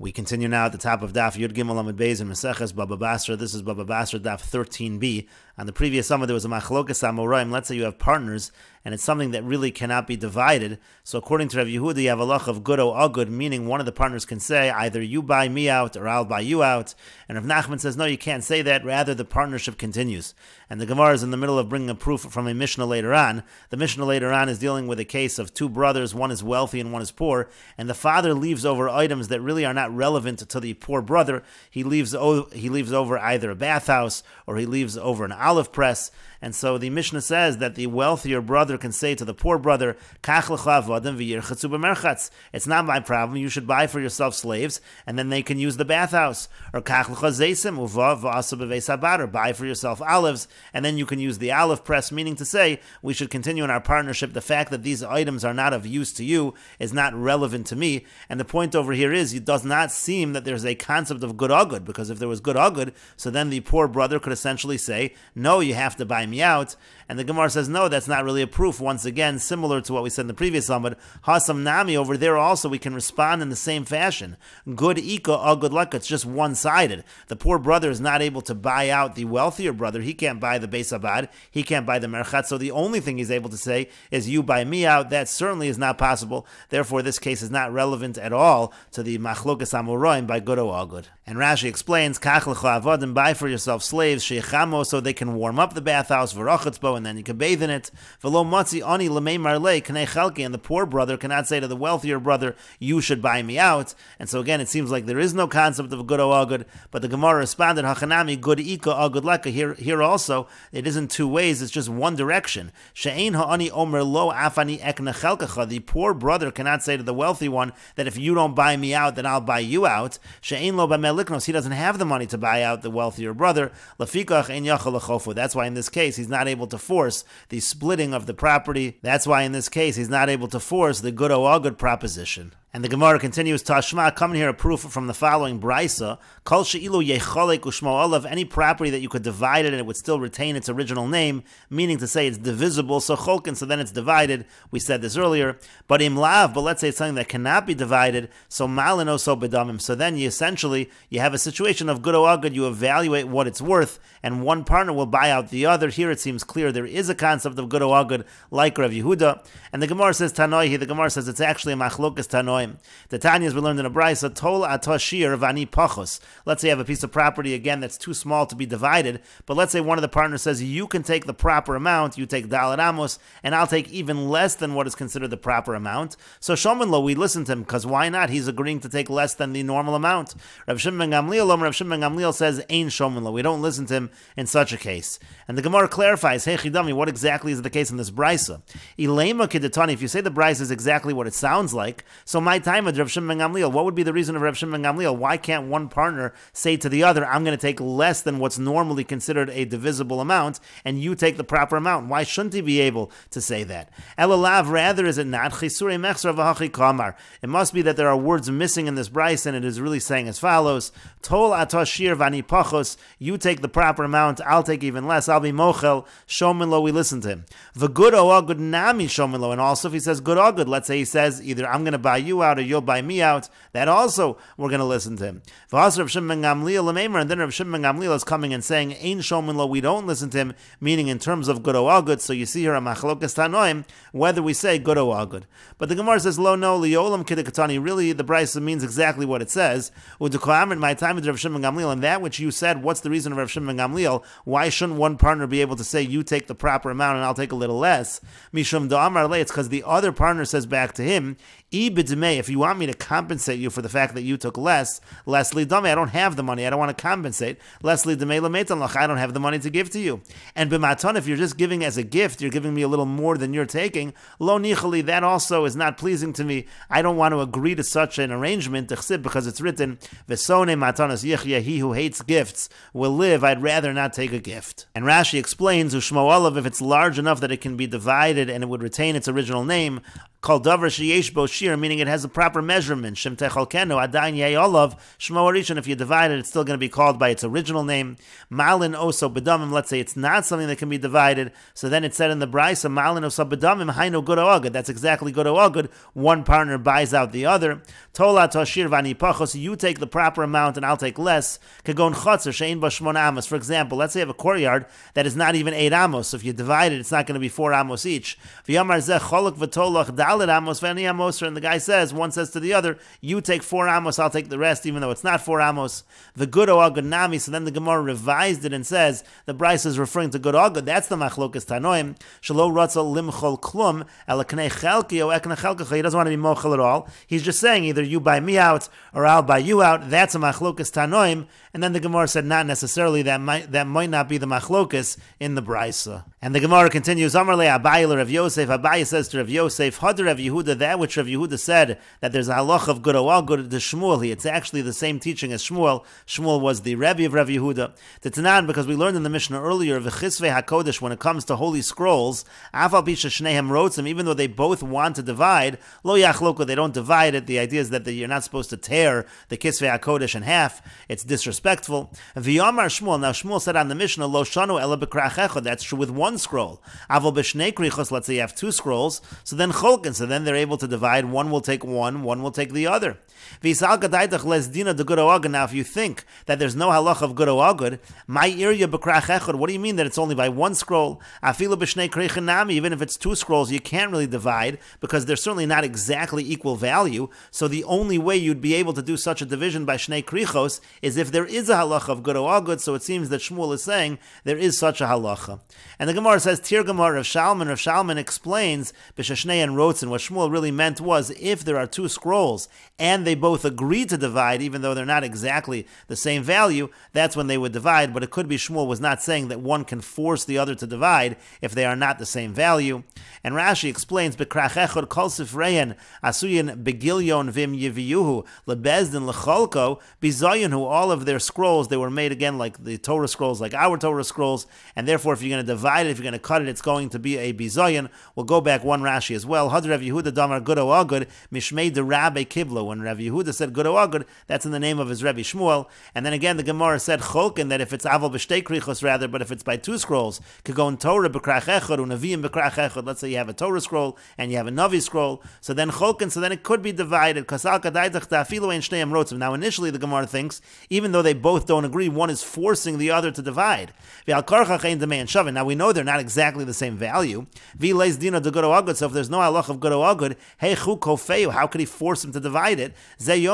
We continue now at the top of Daf Yomi Gemara in Meseches Bava Basra. This is Bava Basra Daf 13b. On the previous summer, there was a machlokas amoraim. Let's say you have partners, and it's something that really cannot be divided. So according to Rav Yehuda, you have a lach of good or agud, meaning one of the partners can say, either you buy me out or I'll buy you out. And Rav Nachman says, no, you can't say that. Rather, the partnership continues. And the Gemara is in the middle of bringing a proof from a Mishnah later on. The Mishnah later on is dealing with a case of two brothers. One is wealthy and one is poor. And the father leaves over items that really are not relevant to the poor brother. He leaves over either a bathhouse or he leaves over an olive press. And so the Mishnah says that the wealthier brother can say to the poor brother, it's not my problem, you should buy for yourself slaves, and then they can use the bathhouse. Or buy for yourself olives, and then you can use the olive press, meaning to say, we should continue in our partnership. The fact that these items are not of use to you is not relevant to me. And the point over here is, it does not seem that there's a concept of good or good, because if there was good or good, so then the poor brother could essentially say, no, you have to buy me out. And the Gemara says, no, that's not really a proof. Once again, similar to what we said in the previous Talmud, Hasam Nami, over there also we can respond in the same fashion. Good Ika or good luck, it's just one-sided. The poor brother is not able to buy out the wealthier brother. He can't buy the Beis Abad, he can't buy the Merchat, so the only thing he's able to say is you buy me out. That certainly is not possible. Therefore, this case is not relevant at all to the Machlokas Amoraim by good or good. And Rashi explains, Kach lecha avodim, buy for yourself slaves, sheichamo, so they can warm up the bathhouse, v'rochatzbo, and then you can bathe in it. V'lo matzi ani l'mei marlei knei chalki, and the poor brother cannot say to the wealthier brother, you should buy me out. And so again, it seems like there is no concept of good or good, but the Gemara responded, hachanami good ika or good leka. Here also, it isn't two ways, it's just one direction. She'ein ha'ani omer lo afani ekna chalkacha. The poor brother cannot say to the wealthy one that if you don't buy me out, then I'll buy you out. She'ein lo b'meliknos, he doesn't have the money to buy out the wealthier brother. Lafikach ein yachal lechofu. That's why in this case, he's not able to force the splitting of the property. That's why in this case, he's not able to force the good or good proposition. And the Gemara continues, Tashma, come here a proof from the following Brisa, Kol she'ilu yecholek ushmo olav, any property that you could divide it and it would still retain its original name, meaning to say it's divisible, so cholkin, so then it's divided. We said this earlier. But im lav, but let's say it's something that cannot be divided, so malin oso bedamim. So then you have a situation of good or good, you evaluate what it's worth, and one partner will buy out the other. Here it seems clear there is a concept of good or good, like Rav Yehuda. And the Gemara says Tanoi, here the Gemara says it's actually a machlokas Tanoi. The Tanyas we learned in a brisa, Tol atashir vani pachos. Let's say you have a piece of property again that's too small to be divided, but let's say one of the partners says you can take the proper amount, you take Dalet Amos, and I'll take even less than what is considered the proper amount. So Shoman Lo, we listen to him, because why not? He's agreeing to take less than the normal amount. Rav Shimon ben Gamliel says Ein Shoman Lo. We don't listen to him in such a case. And the Gemara clarifies, Hey Chidami, what exactly is the case in this brisa? Ilema Kidetani, if you say the brisa is exactly what it sounds like, so my time of Rav Shimon ben Gamliel, what would be the reason of Rav Shimon ben Gamliel? Why can't one partner say to the other, I'm going to take less than what's normally considered a divisible amount, and you take the proper amount? Why shouldn't he be able to say that? Elalav, rather is it not? It must be that there are words missing in this brisa, and it is really saying as follows, Tol atashir vani pachos, you take the proper amount, I'll take even less, I'll be mochel, shomin lo, we listen to him. The good or good nami shomin lo, and also if he says good or good, let's say he says either I'm going to buy you out or you'll buy me out, that also we're going to listen to him. And then Rav Shimon ben Gamliel is coming and saying, Ein shomin lo, we don't listen to him, meaning in terms of good or good. So you see here a machlokas tanoim, whether we say good or good. But the Gemara says, Lo no, liolam kidekatani, really the brisa means exactly what it says. My time with Rav Shimon ben Gamliel, and that which you said, what's the reason of Rav Shimon ben Gamliel? Why shouldn't one partner be able to say, you take the proper amount and I'll take a little less? Mishum da'amar le, it's because the other partner says back to him, if you want me to compensate you for the fact that you took less, Leslie Dame, I don't have the money, I don't want to compensate. Leslie Dame Lametanlach, I don't have the money to give to you. And b'matan, if you're just giving as a gift, you're giving me a little more than you're taking, lo nichali, that also is not pleasing to me. I don't want to agree to such an arrangement, because it's written, Vesone matanas yichya, he who hates gifts will live, I'd rather not take a gift. And Rashi explains, Ushmo Olav, if it's large enough that it can be divided and it would retain its original name, Kol davar sheyesh bo Toshir, meaning it has a proper measurement. Shem Techolkenu, Adayin Yei Olav, Shmo Arishon, if you divide it, it's still going to be called by its original name. Malin Oso Bedamim, let's say it's not something that can be divided, so then it said in the Brisa, Malin Oso Bedamim, Hainu Good Ogud. That's exactly Good Ogud. One partner buys out the other. Tola Toshir Vani Pachos, you take the proper amount and I'll take less. Kagon Chotzer, Shein Bashmon Amos. For example, let's say you have a courtyard that is not even 8 amos. So if you divide it, it's not going to be 4 amos each. And the guy says, one says to the other, you take 4 amos, I'll take the rest, even though it's not 4 amos. The good ogud nami. So then the Gemara revised it and says the Bryce is referring to good ogud. That's the machlokas tanoim. Shelo ratzel limchol klum elaknei chelki o ekna chelkacha. He doesn't want to be mochel at all. He's just saying either you buy me out or I'll buy you out. That's a machlokas tanoim. And then the Gemara said not necessarily. That might not be the machlokas in the Brisa. And the Gemara continues, Amar le Abaye Rav Yosef. Abaye says to Rav Yosef, Hadar Rav Yehuda, that which Rav Yehuda said, that there's a halach of good or good to Shmuel. It's actually the same teaching as Shmuel. Shmuel was the Rebbe of Rav Yehuda. The Tanan, because we learned in the Mishnah earlier, V'chisvei HaKodesh, when it comes to holy scrolls, Afal Pisha Shnehem Rotzim, even though they both want to divide, Lo Yachloko, they don't divide it. The idea is that you're not supposed to tear the Kisvei HaKodesh in half. It's disrespectful. V'yamar Shmuel, now Shmuel said on the Mishnah, Lo Shanu Ela B'krach Echad, that's true with one scroll. Avol b'shnei krichos, let's say you have 2 scrolls, so then cholkin, so then they're able to divide, one will take one will take the other. V'yisal gadaitach les dina de good ogud. Now if you think that there's no halach of good ogud, my irya b'krach echad, what do you mean that it's only by 1 scroll? Afilu b'shnei krichin nami, even if it's 2 scrolls, you can't really divide, because they're certainly not exactly equal value, so the only way you'd be able to do such a division by shnei krichos is if there is a halach of good ogud, so it seems that Shmuel is saying there is such a halacha. And the Gemara says, Tir Gemara Rav Shalman explains, B'shashnei and Rotzen, what Shmuel really meant was, if there are 2 scrolls, and they both agree to divide, even though they're not exactly the same value, that's when they would divide, but it could be Shmuel was not saying that one can force the other to divide if they are not the same value. And Rashi explains, B'krach echad kol sifrein, asuyin begilyon vim yiviyuhu, lebezdin lecholko, bizoyinhu, all of their scrolls, they were made again like the Torah scrolls, like our Torah scrolls, and therefore if you're going to divide it, if you're going to cut it, it's going to be a bizoyin. We'll go back one Rashi as well. Hadar Rav Yehuda damar good o agud, mishmei de Rabbe Kiblo. When Rav Yehuda said good o agud, that's in the name of his Rebbe Shmuel. And then again, the Gemara said cholkin, that if it's avol b'shtei krichos rather, but if it's by 2 scrolls, could go in Torah b'krach echad, unaviyim b'krach echad. Let's say you have a Torah scroll and you have a Navi scroll, so then cholkin, so then it could be divided. Kasal kadaitach ta'afilu ein shneim rotzim. Now initially the Gemara thinks, even though they both don't agree, one is forcing the other to divide. Now we know they're not exactly the same value. So if there's no halach of good or agud, how could he force him to divide it? This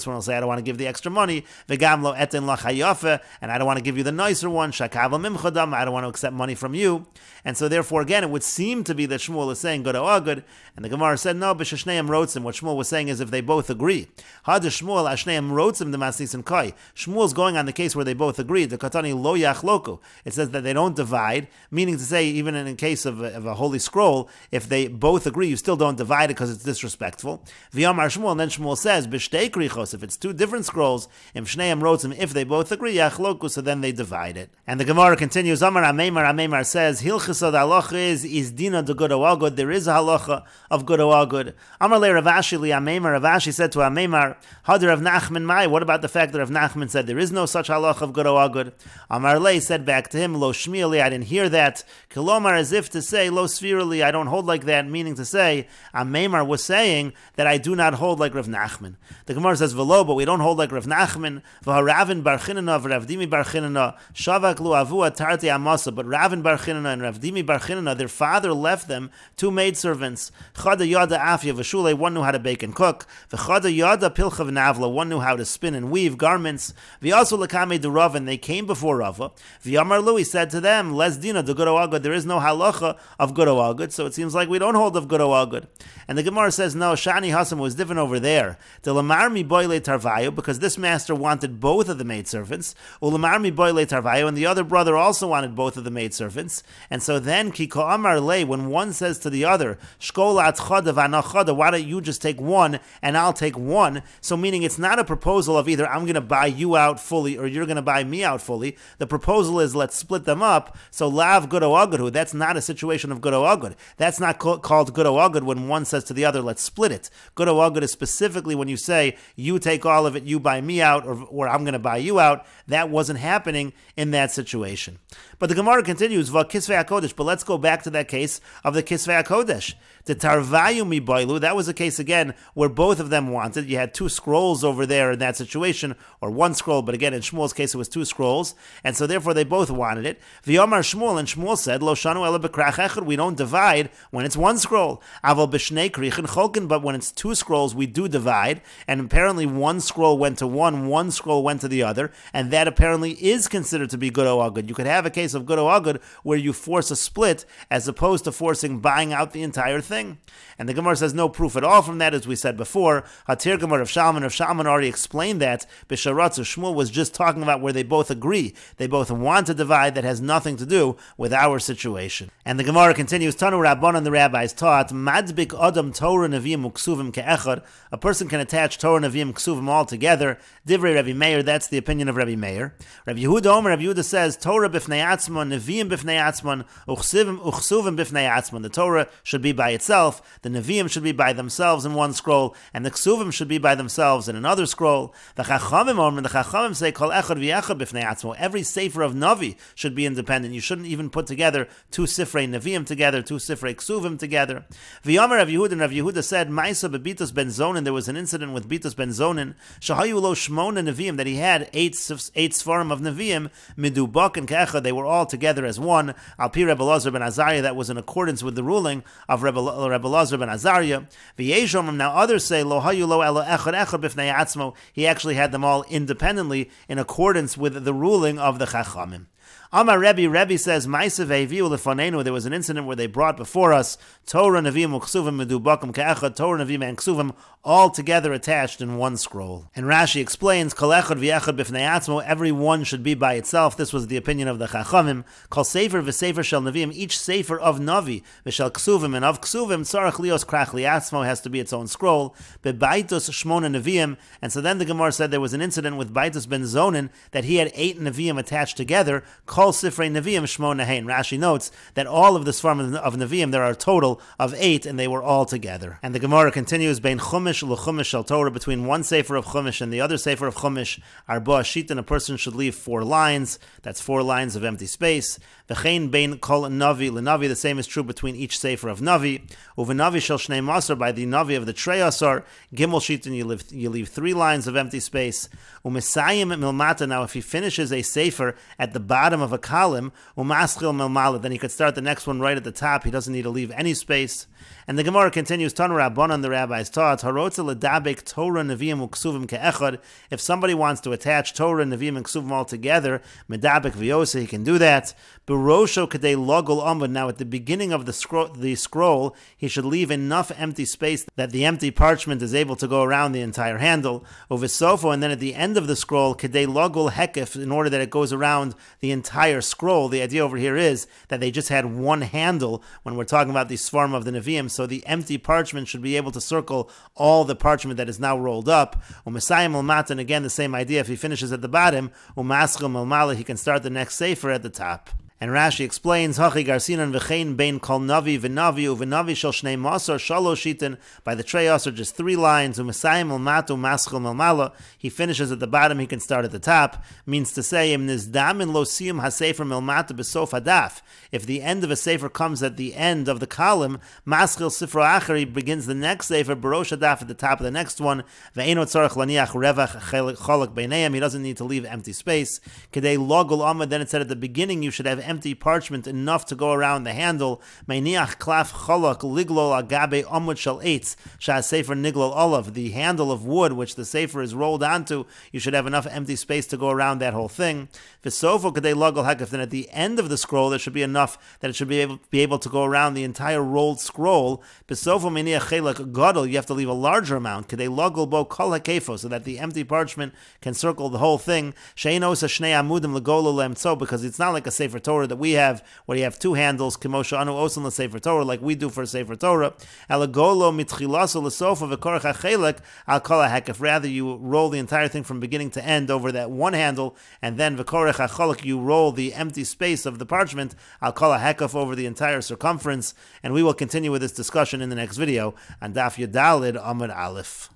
one will say, I don't want to give the extra money, and I don't want to give you the nicer one, I don't want to accept money from you. And so therefore again, it would seem to be that Shmuel is saying good or agud, and the Gemara said no, but Shneim Rotzim. What Shmuel was saying is if they both agree. Shmuel's going on the case where they both agree. The Katani lo yachloku. It says that they don't divide, meaning to say even in case of a holy scroll, if they both agree, you still don't divide it because it's disrespectful. V'yamar Shmuel, and then Shmuel says b'shtei krichos, if it's 2 different scrolls, if they both agree, yachloku, so then they divide it. And the Gemara continues. Amar Ameimar says hilchasa, the halacha is dina de good agud. There is a halacha of good agud. Amar le Ravashi li Ameimar. Ravashi said to Ameimar, Hadar Rav Nachman mai. What about the fact that Rav Nachman said there is no such halacha of good agud? Amar le said back to him, Lo shmieli, I didn't hear that. Kilomar, as if to say, Lo svirali, I don't hold like that, meaning to say, Ameimar was saying that I do not hold like Rav Nachman. The Gemara says, Velo, but we don't hold like Rav Nachman. V'haravin bar Chinana v'Ravdimi bar Chinana shavak lu avua tarti amasa. But Ravin bar Chinana and Ravdimi bar Chinana, their father left them 2 maidservants. Chada yada afya v'shule, one knew how to bake and cook. V'chada yada pilcha v'navla, one knew how to spin and weave garments. V'yasu l'kamei de Rav, and they came before Rava. V'yamar lu, he said to them, Les dina de good agud, there is no halacha of good agud, so it seems like we don't hold of good agud. And the Gemara says, no, Shani Hasam was different over there. Lamar mi boile tarvayu, because this master wanted both of the maidservants. Ulamar mi boile tarvayu, and the other brother also wanted both of the maidservants. And so then, Kiko Amar le, when one says to the other, Shkolat chada v'anachada, why don't you just take one and I'll take one? So meaning it's not a proposal of either I'm going to buy you out fully or you're going to buy me out fully. The proposal is let's split split them up, so lav good o agud, that's not a situation of good o agud. That's not called good o agud when one says to the other, let's split it. Good o agud is specifically when you say, you take all of it, you buy me out, or I'm going to buy you out. That wasn't happening in that situation. But the Gemara continues, va kisvei HaKodesh, but let's go back to that case of the kisvei HaKodesh. The tarvayu mi boilu, that was a case again where both of them wanted. You had two scrolls over there in that situation, or one scroll, but again in Shmuel's case it was two scrolls, and so therefore they both wanted it. V'yomar Shmuel, and Shmuel said, Lo shanu ela b'krach echad, we don't divide when it's one scroll. Aval b'shnei krichin cholkin, but when it's two scrolls we do divide, and apparently one scroll went to one scroll went to the other, and that apparently is considered to be good o agud. You could have a case of good o agud where you force a split as opposed to forcing buying out the entire thing. And the Gemara says no proof at all from that, as we said before. Hatir Gemara of Shalman already explained that. Bisharatzu Shmuel was just talking about where they both agree. They both want to divide. That has nothing to do with our situation. And the Gemara continues, Tanu Rabbanan, the rabbis taught, Madbik Adam Torah Neviim Uksuvim Ke'echad. A person can attach Torah Neviim Ksuvim all together. Divrei Rabbi Meir, that's the opinion of Rabbi Meir. Rabbi Yehuda Omer, Rabbi Yehuda says, Torah b'fnei atzman, Neviim b'fnei atzman, Uksuvim b'fnei atzman. The Torah should be by itself, the Neviim should be by themselves in one scroll, and the Ksuvim should be by themselves in another scroll. The Chachamim say, Kol echad v'echad b'fnei atzmo. Every sefer of Navi should be independent. You shouldn't even put together two Sifrei Neviim together, two Sifrei Ksuvim together. V'yomer Rav Yehuda, and Rav Yehuda said, Maisa bebitus ben Zonin, there was an incident with Bitus ben Zonin, Shahayu lo shmona Neviim, that he had eight Sfarim of Neviim, midubak and ke'echad, they were all together as one. Al pi Rebbe Elazar ben Azariah, that was in accordance with the ruling of Rebbe Elazar ben Azariah. V'yeshomim, now others say, Lo hayu lo elo echad b'fnei atzmo, he actually had them all independently in accordance with the ruling of the Chachamim. Amar Rebbe says, Ma'aseh ve'hiviu lefanenu, there was an incident where they brought before us Torah, Neviim, Uksuvim, Medubakim Ka'echad, Torah, Neviim, and Ksuvim, all together attached in one scroll. And Rashi explains, Kol echad v'echad b'fnei atzmo, every one should be by itself. This was the opinion of the Chachamim. Kol sefer v'sefer shel Neviim, each sefer of Navi, v'shel Ksuvim, and of Ksuvim, tzarach lios krach liatzmo, has to be its own scroll, be'baitos shmona Neviim, and so then the Gemara said there was an incident with Baitos ben Zonin, that he had 8 Neviim attached together, Kol Sifrei Neviim Shmona Hein. Rashi notes that all of the Sfarim of Neviim, there are a total of 8, and they were all together. And the Gemara continues, Bein Chumash l'Chumash shel Torah, between one Sefer of Chumash and the other Sefer of Chumash, Arba Shitin, a person should leave 4 lines. That's 4 lines of empty space. V'chein bein Kol Navi l'Navi, the same is true between each Sefer of Navi. Uvenavi shel Shnei Masar, by the Navi of the Trei Asar, Gimel Shitin, you leave 3 lines of empty space. Umesayim milmata, now if he finishes a Sefer at the bottom of a column, umaschil milmala, then he could start the next one right at the top. He doesn't need to leave any space. And the Gemara continues, Tanu Rabbanan, the rabbis taught, Harotza ledabek Torah, Neviim, Uksuvim ke'echad. If somebody wants to attach Torah, Neviim, and Ksuvim all together, medabek v'yosa, he can do that. Berosho kadei logol amud, now at the beginning of the scroll, he should leave enough empty space that the empty parchment is able to go around the entire handle. Uvisofo, and then at the end of the scroll, kadei logol hekef, in order that it goes around the entire scroll. The idea over here is that they just had one handle when we're talking about the Sfarim of the Neviim, so the empty parchment should be able to circle all the parchment that is now rolled up. Umasayim al-mat, and again the same idea, if he finishes at the bottom, umaschil al-mala, he can start the next sefer at the top. And Rashi explains, Hachi Garsinan v'chein bein kol navi v'navi u'v'navi shel shnei masar shalosh shitin, by the Trei Asar just 3 lines, u'masayim al-matu maschil al-mala, he finishes at the bottom, he can start at the top, means to say, im nizdamin lo siyum ha-sefer milmata b'sof hadaf, if the end of a sefer comes at the end of the column, maschil sifro acher, he begins the next sefer, barosh hadaf, at the top of the next one, ve'eno tzarech laniach revach cholok beineim, he doesn't need to leave empty space, kedei logol amad, then it said at the beginning, you should have empty parchment enough to go around the handle. Meiniach klaf cholok liglol agabe amud shel eitz shah sefer niglol olav, the handle of wood which the sefer is rolled onto, you should have enough empty space to go around that whole thing. V'sofo kadei logol hakef, then at the end of the scroll there should be enough that it should be able to go around the entire rolled scroll. V'sofo meiniach chelak gadol, you have to leave a larger amount. Kadei logol bo kol hakefo, so that the empty parchment can circle the whole thing. Sheino sa shnei amudim legolo lemtzo, because it's not like a sefer Torah Torah that we have, where you have two handles, Kimosha Anu Osan Sefer Torah, like we do for Sefer Torah. Alagolo mitchilaso lesofa v'korach hachelek al kol ha'hekef. Rather, you roll the entire thing from beginning to end over that one handle, and then v'korach hachelek, you roll the empty space of the parchment al kol ha'hekef over the entire circumference. And we will continue with this discussion in the next video on Daf Yudalid Amud Aleph.